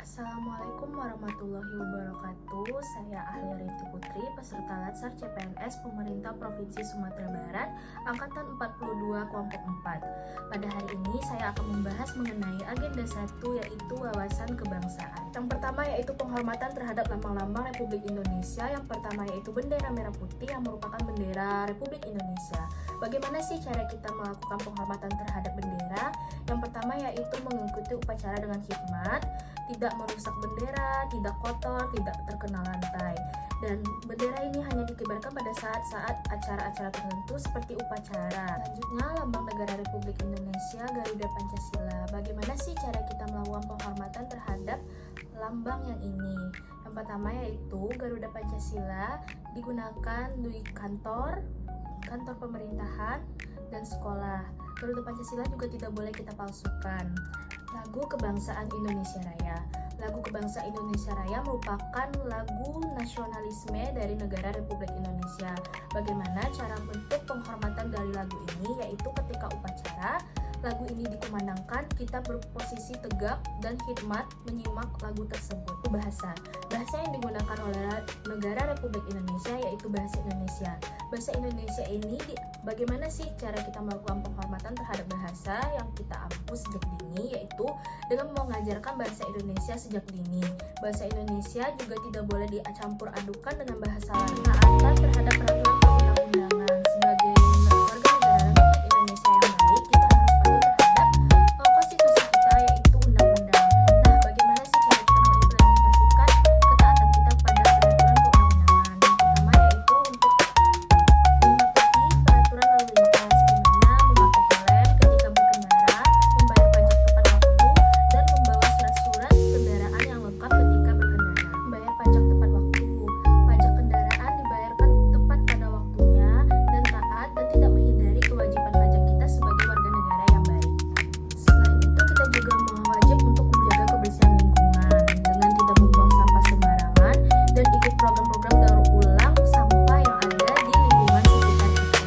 Assalamualaikum warahmatullahi wabarakatuh. Saya Ahlia Rinti Putri, peserta Latsar CPNS Pemerintah Provinsi Sumatera Barat, Angkatan 42 Kelompok 4. Pada hari ini saya akan membahas mengenai agenda 1, yaitu wawasan kebangsaan. Yang pertama yaitu penghormatan terhadap lambang-lambang Republik Indonesia. Yang pertama yaitu bendera merah putih yang merupakan bendera Republik Indonesia. Bagaimana sih cara kita melakukan penghormatan terhadap bendera? Yang pertama yaitu mengikuti upacara dengan khidmat, tidak merusak bendera, tidak kotor, tidak terkena lantai. Dan bendera ini hanya dikibarkan pada saat-saat acara-acara tertentu seperti upacara. Selanjutnya, lambang negara Republik Indonesia, Garuda Pancasila. Bagaimana sih cara kita melakukan penghormatan terhadap lambang yang ini? Yang pertama yaitu Garuda Pancasila digunakan di kantor pemerintahan, dan sekolah. Garuda Pancasila juga tidak boleh kita palsukan. Lagu Kebangsaan Indonesia Raya. Lagu Kebangsaan Indonesia Raya merupakan lagu nasionalisme dari negara Republik Indonesia. Bagaimana cara bentuk penghormatan dari lagu ini? Yaitu ketika upacara, lagu ini dikumandangkan, kita berposisi tegak dan khidmat menyimak lagu tersebut. Bahasa yang digunakan oleh negara Republik Indonesia yaitu bahasa Indonesia. Bahasa Indonesia ini bagaimana sih cara kita melakukan penghormatan terhadap bahasa yang kita ampu sejak dini, yaitu dengan mengajarkan bahasa Indonesia sejak dini. Bahasa Indonesia juga tidak boleh dicampur adukan dengan bahasa lain. Taatan terhadap peraturan perundang-undangan. Sebagai warga negara Republik Indonesia yang baik, kita harus patuh terhadap konstitusi kita, yaitu undang-undang. Nah, bagaimana sih cara kita mengimplementasikan ketaatan kita kepada peraturan perundang-undangan? Yang pertama yaitu untuk mematuhi peraturan lalu lintas, dimana memakai helm ketika berkendara, membayar pajak tepat waktu, dan membawa surat-surat kendaraan yang lengkap ketika berkendara. Membayar pajak tepat waktu. Pajak kendaraan dibayarkan tepat pada waktunya dan taat, dan tidak menghindari kewajiban pajak kita sebagai warga negara yang baik. Selain itu, kita juga wajib untuk menjaga kebersihan lingkungan dengan tidak membuang sampah sembarangan dan ikut program-program daur ulang sampah yang ada di lingkungan sekitar kita.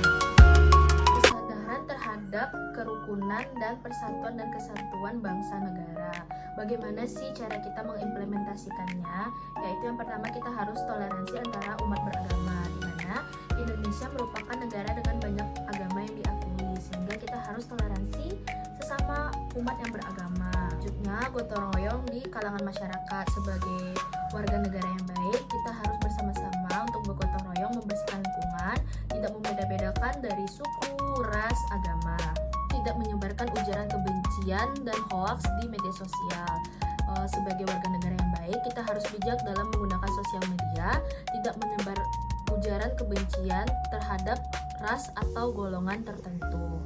Kesadaran terhadap kerukunan dan persatuan dan kesatuan bangsa negara. Bagaimana sih cara kita mengimplementasikannya? Yaitu yang pertama, kita harus toleransi antara umat beragama, di mana Indonesia merupakan negara dengan banyak agama yang diakui, sehingga kita harus toleransi sesama umat yang beragama. Selanjutnya, gotong royong di kalangan masyarakat. Sebagai warga negara yang baik, kita harus bersama-sama untuk bergotong royong membersihkan lingkungan, tidak membeda-bedakan dari suku, ras, agama, tidak menyebarkan ujaran kebencian dan hoaks di media sosial. Sebagai warga negara yang baik, kita harus bijak dalam menggunakan sosial media, tidak menyebar ujaran kebencian terhadap ras atau golongan tertentu.